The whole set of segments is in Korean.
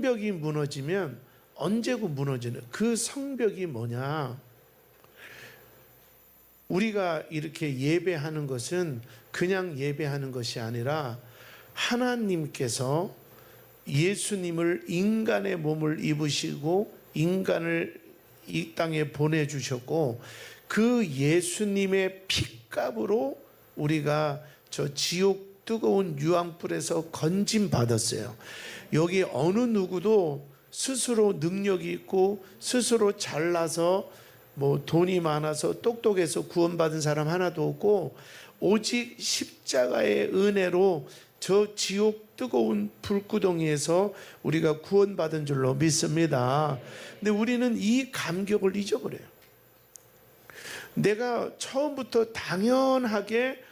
성벽이 무너지면 언제고 무너지는 그 성벽이 뭐냐? 우리가 이렇게 예배하는 것은 그냥 예배하는 것이 아니라 하나님께서 예수님을 인간의 몸을 입으시고 인간을 이 땅에 보내주셨고 그 예수님의 핏값으로 우리가 저 지옥 뜨거운 유황불에서 건짐 받았어요. 여기 어느 누구도 스스로 능력이 있고 스스로 잘나서 뭐 돈이 많아서 똑똑해서 구원받은 사람 하나도 없고 오직 십자가의 은혜로 저 지옥 뜨거운 불구덩이에서 우리가 구원받은 줄로 믿습니다. 근데 우리는 이 감격을 잊어버려요. 내가 처음부터 당연하게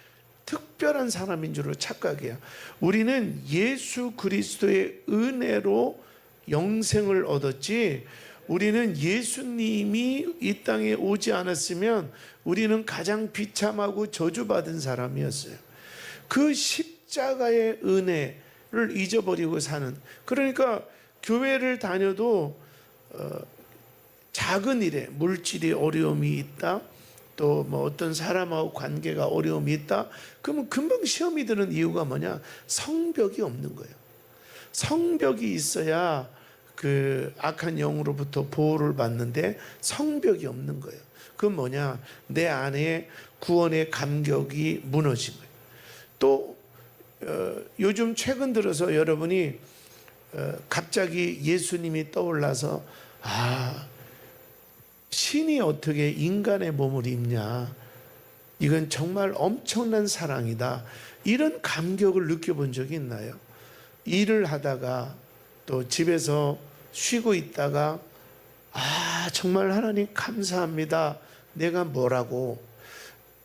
특별한 사람인 줄로 착각해요. 우리는 예수 그리스도의 은혜로 영생을 얻었지, 우리는 예수님이 이 땅에 오지 않았으면 우리는 가장 비참하고 저주받은 사람이었어요. 그 십자가의 은혜를 잊어버리고 사는, 그러니까 교회를 다녀도 작은 일에 물질이 어려움이 있다, 또 뭐 어떤 사람하고 관계가 어려움이 있다, 그러면 금방 시험이 드는 이유가 뭐냐? 성벽이 없는 거예요. 성벽이 있어야 그 악한 영으로부터 보호를 받는데 성벽이 없는 거예요. 그건 뭐냐? 내 안에 구원의 감격이 무너진 거예요. 또 요즘 최근 들어서 여러분이 갑자기 예수님이 떠올라서 신이 어떻게 인간의 몸을 입냐, 이건 정말 엄청난 사랑이다, 이런 감격을 느껴본 적이 있나요? 일을 하다가 또 집에서 쉬고 있다가 정말 하나님 감사합니다, 내가 뭐라고,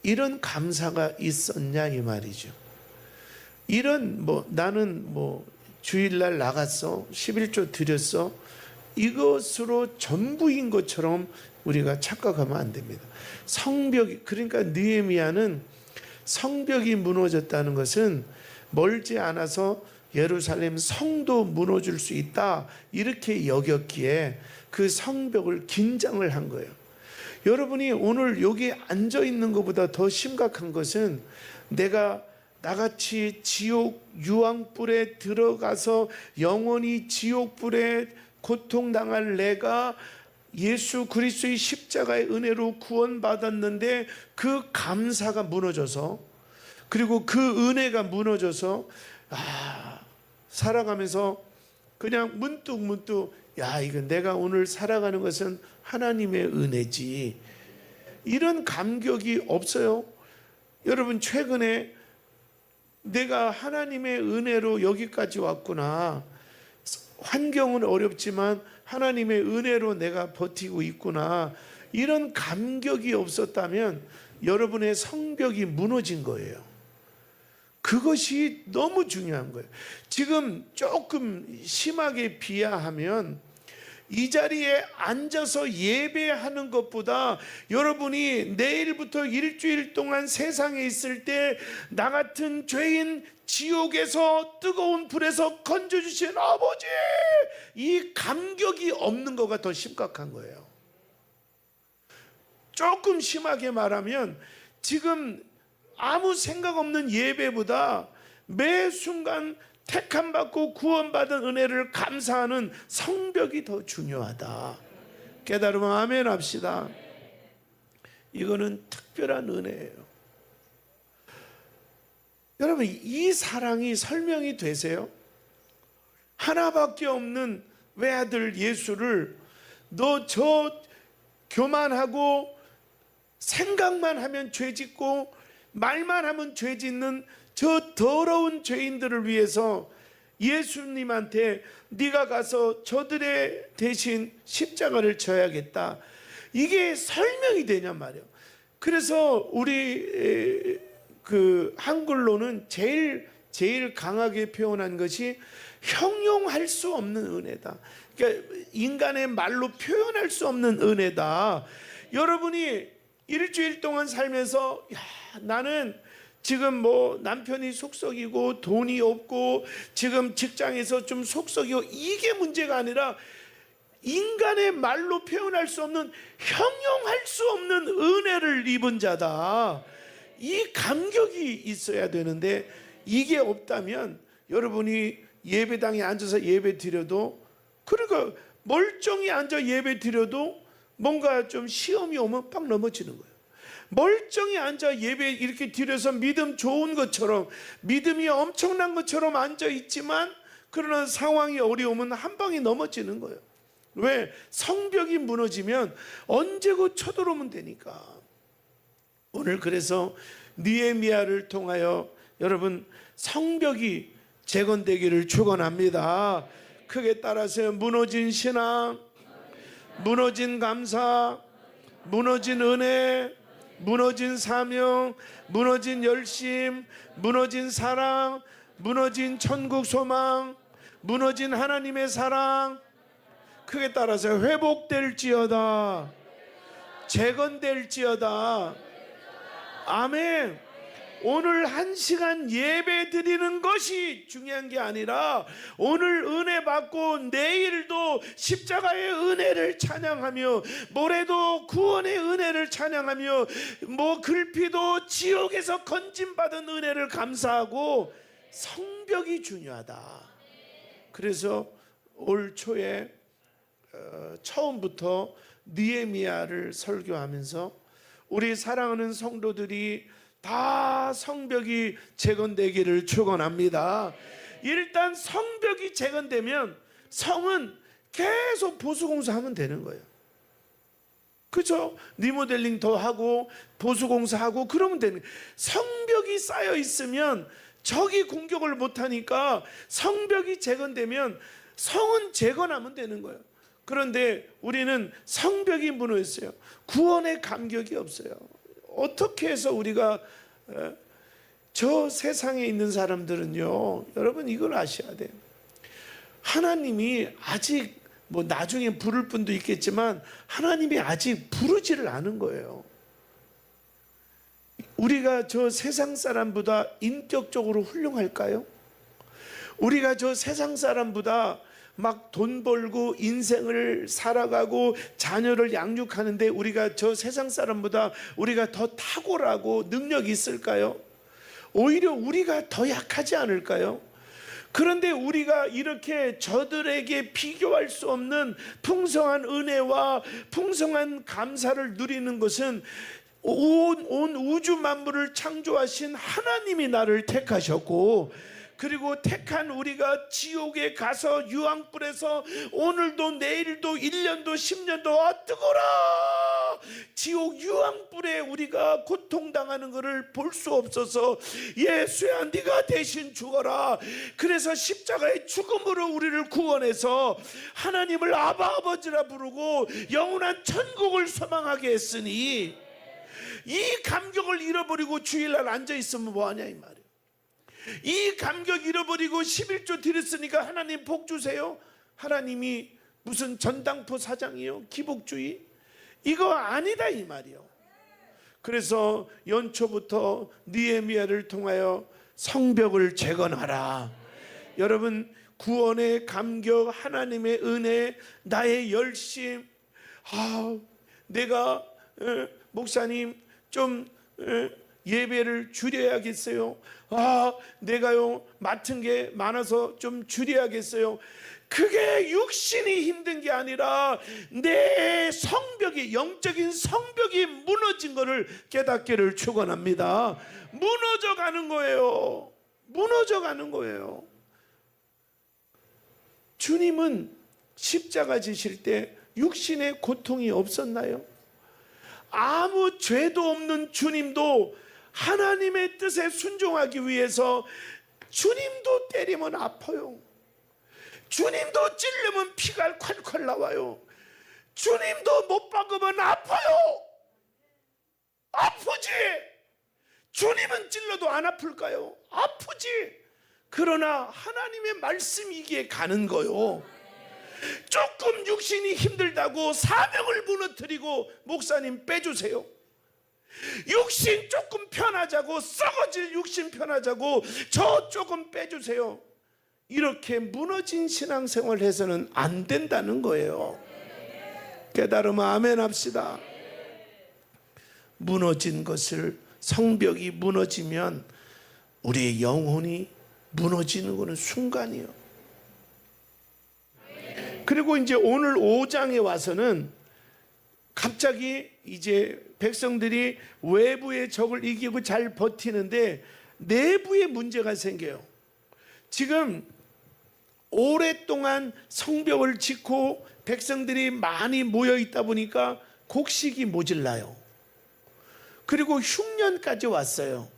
이런 감사가 있었냐 이 말이죠. 이런 나는 주일날 나갔어, 11조 드렸어, 이것으로 전부인 것처럼 우리가 착각하면 안 됩니다. 성벽이, 그러니까 느헤미야는 성벽이 무너졌다는 것은 멀지 않아서 예루살렘 성도 무너질 수 있다, 이렇게 여겼기에 그 성벽을 긴장을 한 거예요. 여러분이 오늘 여기 앉아 있는 것보다 더 심각한 것은 내가 나같이 지옥 유황불에 들어가서 영원히 지옥불에 고통당할 내가 예수 그리스도의 십자가의 은혜로 구원받았는데 그 감사가 무너져서, 그리고 그 은혜가 무너져서 살아가면서 그냥 문득 이건 내가 오늘 살아가는 것은 하나님의 은혜지, 이런 감격이 없어요. 여러분, 최근에 내가 하나님의 은혜로 여기까지 왔구나, 환경은 어렵지만 하나님의 은혜로 내가 버티고 있구나, 이런 감격이 없었다면 여러분의 성벽이 무너진 거예요. 그것이 너무 중요한 거예요. 지금 조금 심하게 비하하면 이 자리에 앉아서 예배하는 것보다 여러분이 내일부터 일주일 동안 세상에 있을 때 나 같은 죄인 지옥에서 뜨거운 불에서 건져주신 아버지, 이 감격이 없는 거가 더 심각한 거예요. 조금 심하게 말하면 지금 아무 생각 없는 예배보다 매 순간 택함받고 구원받은 은혜를 감사하는 성벽이 더 중요하다. 깨달으면 아멘 합시다. 이거는 특별한 은혜예요. 여러분, 이 사랑이 설명이 되세요? 하나밖에 없는 외아들 예수를 너 저 교만하고 생각만 하면 죄짓고 말만 하면 죄짓는 저 더러운 죄인들을 위해서 예수님한테 네가 가서 저들의 대신 십자가를 져야겠다, 이게 설명이 되냔 말이에요. 그래서 우리 그 한글로는 제일 강하게 표현한 것이 형용할 수 없는 은혜다. 그러니까 인간의 말로 표현할 수 없는 은혜다. 여러분이 일주일 동안 살면서 나는 지금 뭐 남편이 속썩이고 돈이 없고 지금 직장에서 좀 속썩이고 이게 문제가 아니라 인간의 말로 표현할 수 없는 형용할 수 없는 은혜를 입은 자다. 이 감격이 있어야 되는데 이게 없다면 여러분이 예배당에 앉아서 예배 드려도 그러니까 멀쩡히 앉아 예배 드려도 뭔가 좀 시험이 오면 빡 넘어지는 거예요. 멀쩡히 앉아 예배 이렇게 드려서 믿음 좋은 것처럼 믿음이 엄청난 것처럼 앉아 있지만 그러나 상황이 어려우면 한 방에 넘어지는 거예요. 왜? 성벽이 무너지면 언제고 쳐들어오면 되니까. 오늘 그래서 느헤미야를 통하여 여러분 성벽이 재건되기를 축원합니다. 크게 따라서 무너진 신앙, 무너진 감사, 무너진 은혜, 무너진 사명, 무너진 열심, 무너진 사랑, 무너진 천국 소망, 무너진 하나님의 사랑, 크게 따라서 회복될지어다, 재건될지어다. 아멘. 오늘 1시간 예배 드리는 것이 중요한 게 아니라 오늘 은혜 받고 내일도 십자가의 은혜를 찬양하며 모레도 구원의 은혜를 찬양하며 뭐 글피도 지옥에서 건진받은 은혜를 감사하고 성벽이 중요하다. 그래서 올 초에 처음부터 느헤미야를 설교하면서 우리 사랑하는 성도들이 다 성벽이 재건되기를 축원합니다. 일단 성벽이 재건되면 성은 계속 보수공사하면 되는 거예요. 그렇죠? 리모델링 더 하고 보수공사하고 그러면 되는 거예요. 성벽이 쌓여 있으면 적이 공격을 못하니까 성벽이 재건되면 성은 재건하면 되는 거예요. 그런데 우리는 성벽이 무너졌어요. 구원의 감격이 없어요. 어떻게 해서 우리가 저 세상에 있는 사람들은요, 여러분 이걸 아셔야 돼요. 하나님이 아직 뭐 나중에 부를 분도 있겠지만 하나님이 아직 부르지를 않은 거예요. 우리가 저 세상 사람보다 인격적으로 훌륭할까요? 우리가 저 세상 사람보다 막 돈 벌고 인생을 살아가고 자녀를 양육하는데 우리가 저 세상 사람보다 우리가 더 탁월하고 능력이 있을까요? 오히려 우리가 더 약하지 않을까요? 그런데 우리가 이렇게 저들에게 비교할 수 없는 풍성한 은혜와 풍성한 감사를 누리는 것은 온 우주 만물을 창조하신 하나님이 나를 택하셨고 그리고 택한 우리가 지옥에 가서 유황불에서 오늘도 내일도 1년도 10년도 뜨거라 지옥 유황불에 우리가 고통당하는 것을 볼 수 없어서 예수야 네가 대신 죽어라. 그래서 십자가의 죽음으로 우리를 구원해서 하나님을 아바 아버지라 부르고 영원한 천국을 소망하게 했으니 이 감격을 잃어버리고 주일날 앉아있으면 뭐하냐 이 말이에요. 이 감격 잃어버리고 11조 드렸으니까 하나님 복 주세요. 하나님이 무슨 전당포 사장이요? 기복주의? 이거 아니다 이 말이요. 그래서 연초부터 느헤미야를 통하여 성벽을 재건하라. 여러분 구원의 감격, 하나님의 은혜, 나의 열심. 내가 목사님 좀 예배를 줄여야겠어요. 내가요 맡은 게 많아서 좀 줄여야겠어요. 그게 육신이 힘든 게 아니라 내 성벽이, 영적인 성벽이 무너진 것을 깨닫기를 축원합니다. 무너져 가는 거예요. 무너져 가는 거예요. 주님은 십자가 지실 때 육신의 고통이 없었나요? 아무 죄도 없는 주님도 하나님의 뜻에 순종하기 위해서 주님도 때리면 아파요. 주님도 찔르면 피가 콸콸 나와요. 주님도 못 박으면 아파요. 아프지. 주님은 찔러도 안 아플까요? 아프지. 그러나 하나님의 말씀이기에 가는 거요. 조금 육신이 힘들다고 사명을 무너뜨리고 목사님 빼주세요. 육신 조금 편하자고, 썩어질 육신 편하자고 저 조금 빼주세요. 이렇게 무너진 신앙생활을 해서는 안 된다는 거예요. 깨달으면 아멘 합시다. 무너진 것을, 성벽이 무너지면 우리의 영혼이 무너지는 것은 순간이에요. 그리고 이제 오늘 5장에 와서는 갑자기 이제 백성들이 외부의 적을 이기고 잘 버티는데 내부에 문제가 생겨요. 지금 오랫동안 성벽을 짓고 백성들이 많이 모여 있다 보니까 곡식이 모질라요. 그리고 흉년까지 왔어요.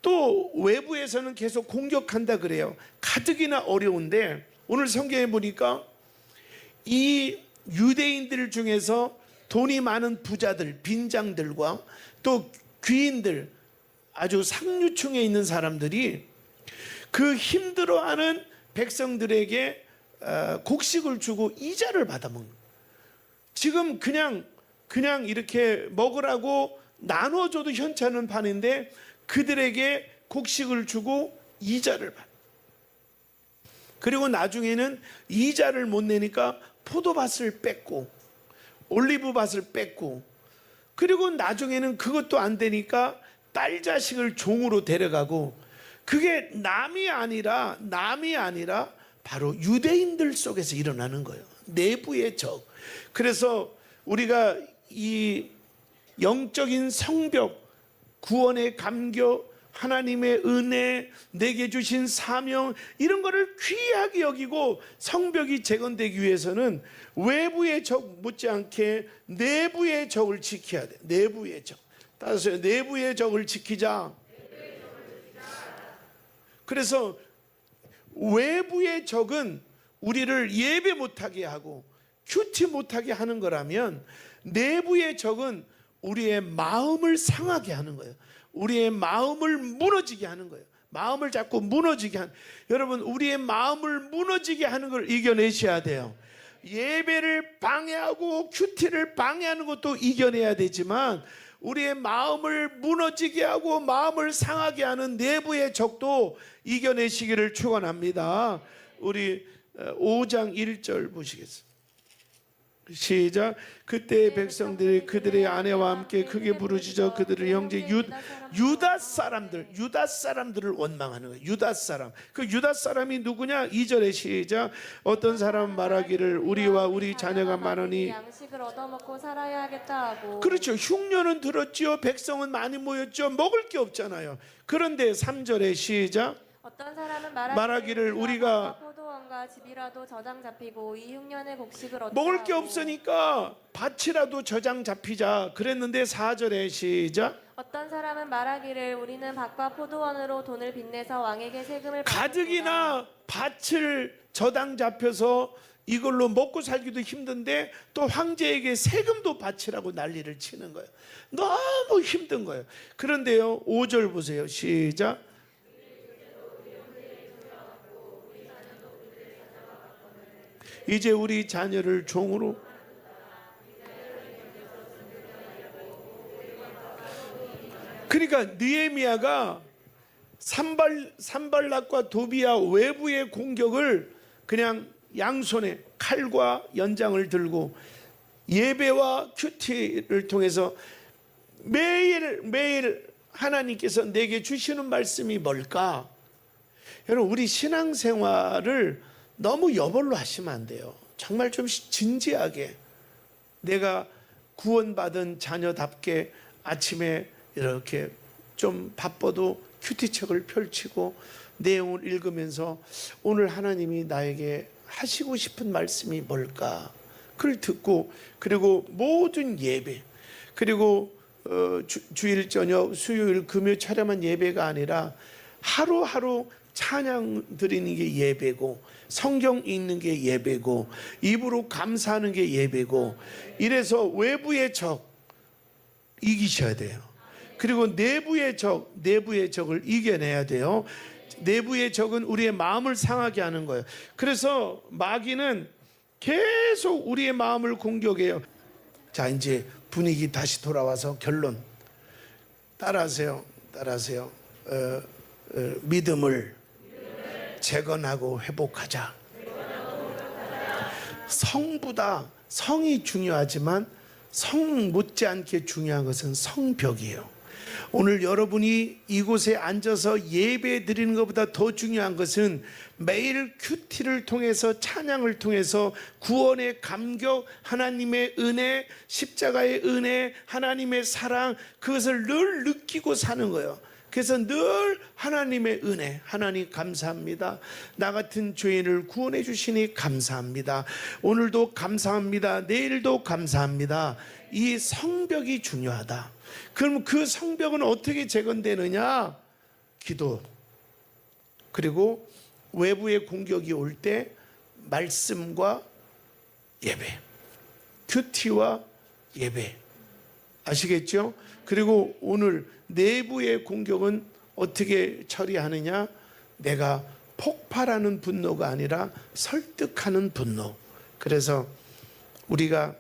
또 외부에서는 계속 공격한다 그래요. 가뜩이나 어려운데 오늘 성경에 보니까 이 유대인들 중에서 돈이 많은 부자들, 빈장들과 또 귀인들, 아주 상류층에 있는 사람들이 그 힘들어하는 백성들에게 곡식을 주고 이자를 받아먹는, 지금 그냥 이렇게 먹으라고 나눠줘도 현찮은 판인데 그들에게 곡식을 주고 이자를 받아. 그리고 나중에는 이자를 못 내니까 포도밭을 뺏고 올리브밭을 뺏고, 그리고 나중에는 그것도 안 되니까 딸 자식을 종으로 데려가고, 그게 남이 아니라 바로 유대인들 속에서 일어나는 거예요. 내부의 적. 그래서 우리가 이 영적인 성벽, 구원의 감격, 하나님의 은혜, 내게 주신 사명, 이런 거를 귀하게 여기고 성벽이 재건되기 위해서는 외부의 적 못지않게 내부의 적을 지켜야 돼. 내부의 적. 따라서 내부의 적을 지키자. 그래서 외부의 적은 우리를 예배 못하게 하고 큐티 못하게 하는 거라면, 내부의 적은 우리의 마음을 상하게 하는 거예요. 우리의 마음을 무너지게 하는 거예요. 마음을 자꾸 무너지게 하는. 여러분, 우리의 마음을 무너지게 하는 걸 이겨내셔야 돼요. 예배를 방해하고 큐티를 방해하는 것도 이겨내야 되지만, 우리의 마음을 무너지게 하고 마음을 상하게 하는 내부의 적도 이겨내시기를 축원합니다. 우리 5장 1절 보시겠습니다. 시작. 그때 백성들이 그들의 아내와 함께 크게 부르짖어 그들의 형제 유다 사람들을 원망하는 거예요. 유다 사람. 그 유다 사람이 누구냐? 2절에 시작. 어떤 사람은 말하기를 우리와 우리 자녀가 많으니 양식을 얻어먹고 살아야 하겠다 하고. 그렇죠. 흉년은 들었지요. 백성은 많이 모였죠. 먹을 게 없잖아요. 그런데 3절에 시작. 어떤 사람은 말하기를 우리가 포도원과 집이라도 저장 잡히고 이 흉년의 곡식을 얻자 먹을 게 하고. 없으니까 밭이라도 저장 잡히자 그랬는데 4절에 시작. 어떤 사람은 말하기를 우리는 밭과 포도원으로 돈을 빚내서 왕에게 세금을 가뜩이나 밭을 저당 잡혀서 이걸로 먹고 살기도 힘든데 또 황제에게 세금도 바치라고 난리를 치는 거예요. 너무 힘든 거예요. 그런데요, 5절 보세요. 시작. 이제 우리 자녀를 종으로. 그러니까 느헤미야가 산발락과 도비야 외부의 공격을 그냥 양손에 칼과 연장을 들고 예배와 큐티를 통해서 매일 하나님께서 내게 주시는 말씀이 뭘까? 여러분, 우리 신앙생활을 너무 여벌로 하시면 안 돼요. 정말 좀 진지하게 내가 구원받은 자녀답게 아침에 이렇게 좀 바빠도 큐티책을 펼치고 내용을 읽으면서 오늘 하나님이 나에게 하시고 싶은 말씀이 뭘까? 그걸 듣고, 그리고 모든 예배, 그리고 주일 저녁, 수요일, 금요 차량한 예배가 아니라 하루하루 찬양 드리는 게 예배고, 성경 읽는 게 예배고, 입으로 감사하는 게 예배고, 이래서 외부의 적 이기셔야 돼요. 그리고 내부의 적을 이겨내야 돼요. 내부의 적은 우리의 마음을 상하게 하는 거예요. 그래서 마귀는 계속 우리의 마음을 공격해요. 자, 이제 분위기 다시 돌아와서 결론 따라하세요. 믿음을 재건하고 회복하자. 성보다 성이 중요하지만 성 못지않게 중요한 것은 성벽이에요. 오늘 여러분이 이곳에 앉아서 예배 드리는 것보다 더 중요한 것은 매일 큐티를 통해서 찬양을 통해서 구원의 감격, 하나님의 은혜, 십자가의 은혜, 하나님의 사랑, 그것을 늘 느끼고 사는 거예요. 그래서 늘 하나님의 은혜, 하나님 감사합니다. 나 같은 죄인을 구원해 주시니 감사합니다. 오늘도 감사합니다. 내일도 감사합니다. 이 성벽이 중요하다. 그럼 그 성벽은 어떻게 재건되느냐? 기도. 그리고 외부의 공격이 올 때 말씀과 예배. 큐티와 예배. 아시겠죠? 그리고 오늘 내부의 공격은 어떻게 처리하느냐? 내가 폭발하는 분노가 아니라 설득하는 분노. 그래서 우리가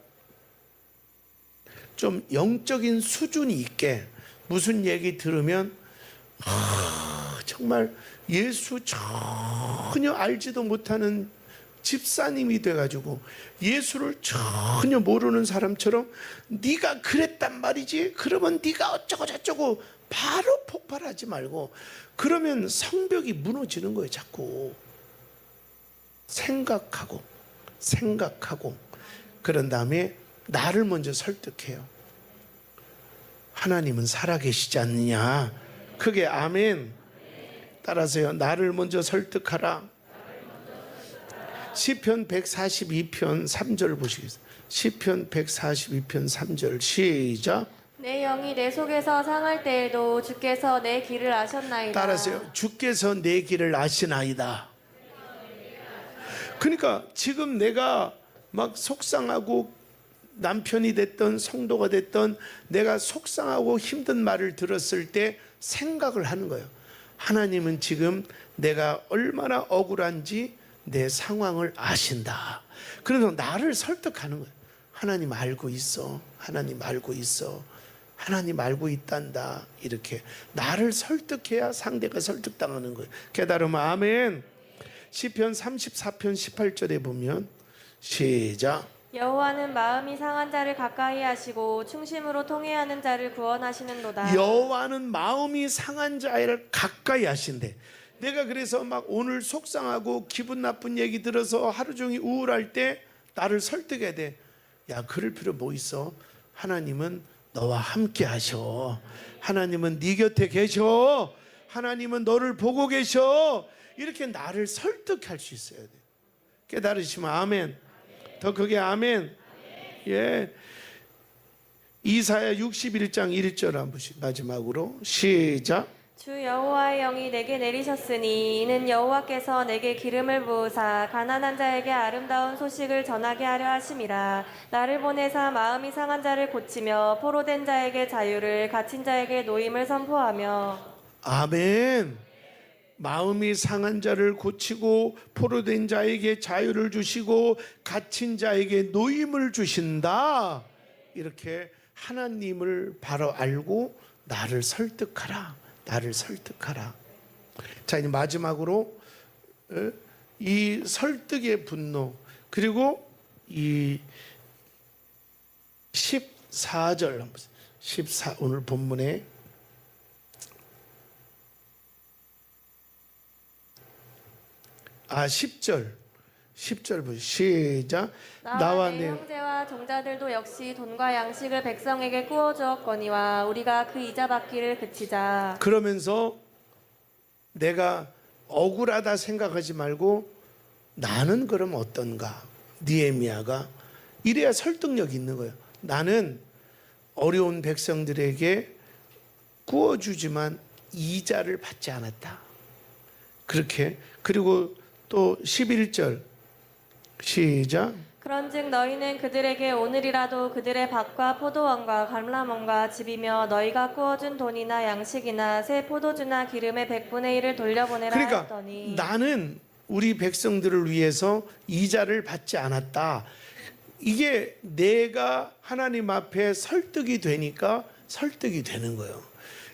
좀 영적인 수준이 있게 무슨 얘기 들으면 정말 예수 전혀 알지도 못하는 집사님이 돼가지고 예수를 전혀 모르는 사람처럼 네가 그랬단 말이지, 그러면 네가 어쩌고 저쩌고 바로 폭발하지 말고, 그러면 성벽이 무너지는 거예요. 자꾸 생각하고 그런 다음에 나를 먼저 설득해요. 하나님은 살아계시지 않느냐. 그게 아멘. 따라서요. 나를 먼저 설득하라. 시편 142편 3절 보시겠습니다. 시편 142편 3절 시작. 내 영이 내 속에서 상할 때에도 주께서 내 길을 아셨나이다. 따라서요. 주께서 내 길을 아시나이다. 그러니까 지금 내가 막 속상하고 남편이 됐던 성도가 됐던 내가 속상하고 힘든 말을 들었을 때 생각을 하는 거예요. 하나님은 지금 내가 얼마나 억울한지 내 상황을 아신다. 그래서 나를 설득하는 거예요. 하나님 알고 있어. 하나님 알고 있어. 하나님 알고 있단다. 이렇게 나를 설득해야 상대가 설득당하는 거예요. 깨달으면 아멘. 시편 34편 18절에 보면 시작. 여호와는 마음이 상한 자를 가까이 하시고 충심으로 통회하는 자를 구원하시는도다. 여호와는 마음이 상한 자를 가까이 하신대. 내가 그래서 막 오늘 속상하고 기분 나쁜 얘기 들어서 하루 종일 우울할 때 나를 설득해야 돼. 야, 그럴 필요 뭐 있어? 하나님은 너와 함께 하셔. 하나님은 네 곁에 계셔. 하나님은 너를 보고 계셔. 이렇게 나를 설득할 수 있어야 돼. 깨달으시면 아멘. 더 크게 아멘. 예. 이사야 61장 1절 한번 마지막으로 시작. 주 여호와의 영이 내게 내리셨으니 이는 여호와께서 내게 기름을 부으사 가난한 자에게 아름다운 소식을 전하게 하려 하심이라. 나를 보내사 마음이 상한 자를 고치며 포로된 자에게 자유를, 갇힌 자에게 노임을 선포하며. 아멘. 마음이 상한 자를 고치고 포로된 자에게 자유를 주시고 갇힌 자에게 노임을 주신다. 이렇게 하나님을 바로 알고 나를 설득하라. 나를 설득하라. 자, 이제 마지막으로 이 설득의 분노, 그리고 이 14절 14 오늘 본문에 10절 보시죠. 시작. 나와 내 형제와 종자들도 역시 돈과 양식을 백성에게 구워 주었거니와 우리가 그 이자 받기를 그치자. 그러면서 내가 억울하다 생각하지 말고 나는 그럼 어떤가? 느헤미야가 이래야 설득력이 있는 거예요. 나는 어려운 백성들에게 구워주지만 이자를 받지 않았다. 그렇게. 그리고 또 11절 시작. 그런즉 너희는 그들에게 오늘이라도 그들의 밭과 포도원과 감람원과 집이며 너희가 구워준 돈이나 양식이나 새 포도주나 기름의 100분의 1을 돌려보내라 그러니까 했더니. 나는 우리 백성들을 위해서 이자를 받지 않았다. 이게 내가 하나님 앞에 설득이 되니까 설득이 되는 거예요.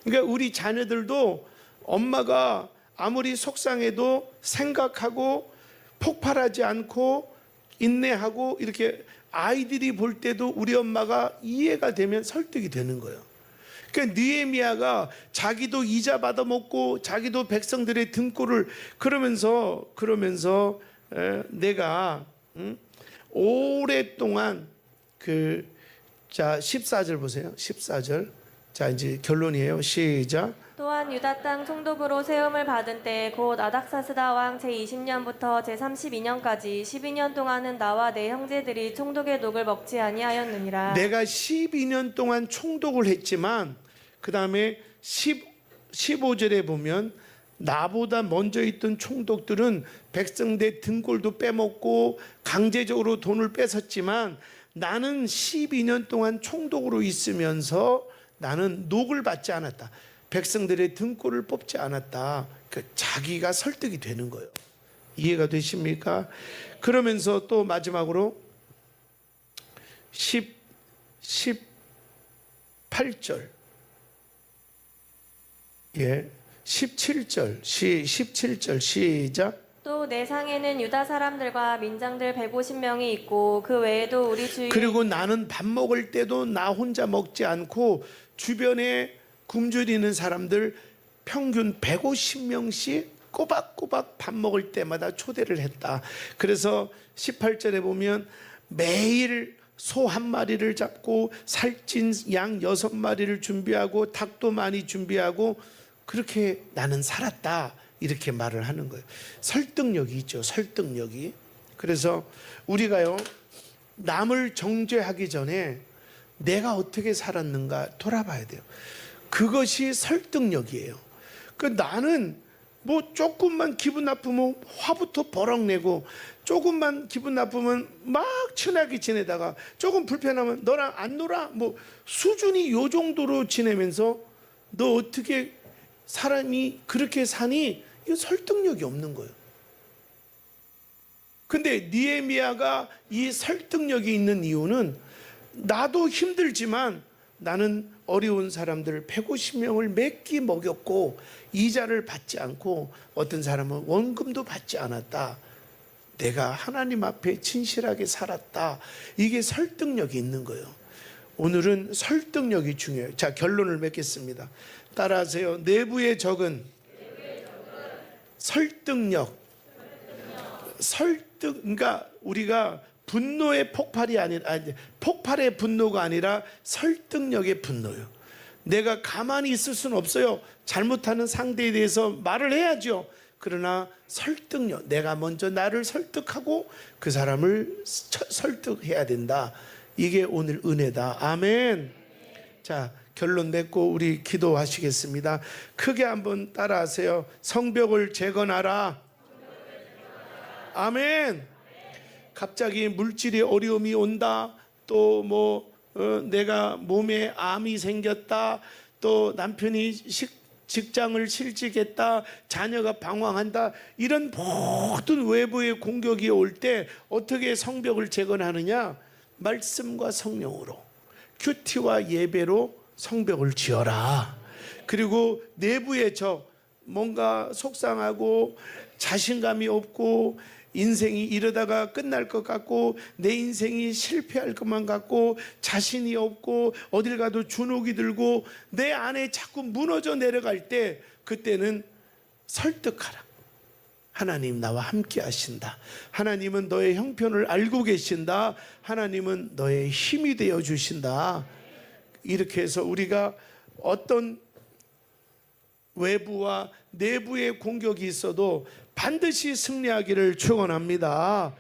그러니까 우리 자녀들도 엄마가 아무리 속상해도 생각하고 폭발하지 않고 인내하고 이렇게 아이들이 볼 때도 우리 엄마가 이해가 되면 설득이 되는 거예요. 그러니까 느헤미야가 자기도 이자 받아먹고 자기도 백성들의 등골을 그러면서 내가 오랫동안 자 14절 보세요. 14절. 자 이제 결론이에요. 시작. 또한 유다 땅 총독으로 세움을 받은 때 곧 아닥사스다 왕 제20년부터 제32년까지 12년 동안은 나와 내 형제들이 총독의 녹을 먹지 아니하였느니라. 내가 12년 동안 총독을 했지만 그 다음에 15절에 보면 나보다 먼저 있던 총독들은 백성들 등골도 빼먹고 강제적으로 돈을 뺏었지만 나는 12년 동안 총독으로 있으면서 나는 녹을 받지 않았다. 백성들의 등골을 뽑지 않았다. 그러니까 자기가 설득이 되는 거예요. 이해가 되십니까? 그러면서 또 마지막으로 18절 17절 17절 시작. 또 내 상에는 유다 사람들과 민장들 150명이 있고 그 외에도 우리 주위 그리고 나는 밥 먹을 때도 나 혼자 먹지 않고 주변에 굶주리는 사람들 평균 150명씩 꼬박꼬박 밥 먹을 때마다 초대를 했다. 그래서 18절에 보면 매일 소 한 마리를 잡고 살찐 양 6마리를 준비하고 닭도 많이 준비하고 그렇게 나는 살았다. 이렇게 말을 하는 거예요. 설득력이 있죠. 설득력이. 그래서 우리가요 남을 정죄하기 전에 내가 어떻게 살았는가 돌아봐야 돼요. 그것이 설득력이에요. 그 나는 뭐 조금만 기분 나쁘면 화부터 버럭 내고 조금만 기분 나쁘면 막 친하게 지내다가 조금 불편하면 너랑 안 놀아 뭐 수준이 요 정도로 지내면서 너 어떻게 사람이 그렇게 사니? 이거 설득력이 없는 거예요. 근데 느헤미야가 이 설득력이 있는 이유는 나도 힘들지만 나는 어려운 사람들 150명을 몇 끼 먹였고 이자를 받지 않고 어떤 사람은 원금도 받지 않았다. 내가 하나님 앞에 진실하게 살았다. 이게 설득력이 있는 거예요. 오늘은 설득력이 중요해요. 자, 결론을 맺겠습니다. 따라하세요. 내부의 적은 설득력. 그러니까 우리가 분노의 폭발이 아니라 폭발의 분노가 아니라 설득력의 분노예요. 내가 가만히 있을 수는 없어요. 잘못하는 상대에 대해서 말을 해야죠. 그러나 설득력, 내가 먼저 나를 설득하고 그 사람을 설득해야 된다. 이게 오늘 은혜다. 아멘. 자, 결론 맺고 우리 기도하시겠습니다. 크게 한번 따라하세요. 성벽을 재건하라. 아멘. 갑자기 물질의 어려움이 온다. 또 내가 몸에 암이 생겼다. 또 남편이 직장을 실직했다. 자녀가 방황한다. 이런 모든 외부의 공격이 올 때 어떻게 성벽을 재건하느냐? 말씀과 성령으로, 큐티와 예배로 성벽을 지어라. 그리고 내부의 적, 뭔가 속상하고 자신감이 없고 인생이 이러다가 끝날 것 같고 내 인생이 실패할 것만 같고 자신이 없고 어딜 가도 주눅이 들고 내 안에 자꾸 무너져 내려갈 때 그때는 설득하라. 하나님 나와 함께 하신다. 하나님은 너의 형편을 알고 계신다. 하나님은 너의 힘이 되어 주신다. 이렇게 해서 우리가 어떤 외부와 내부의 공격이 있어도 반드시 승리하기를 축원합니다.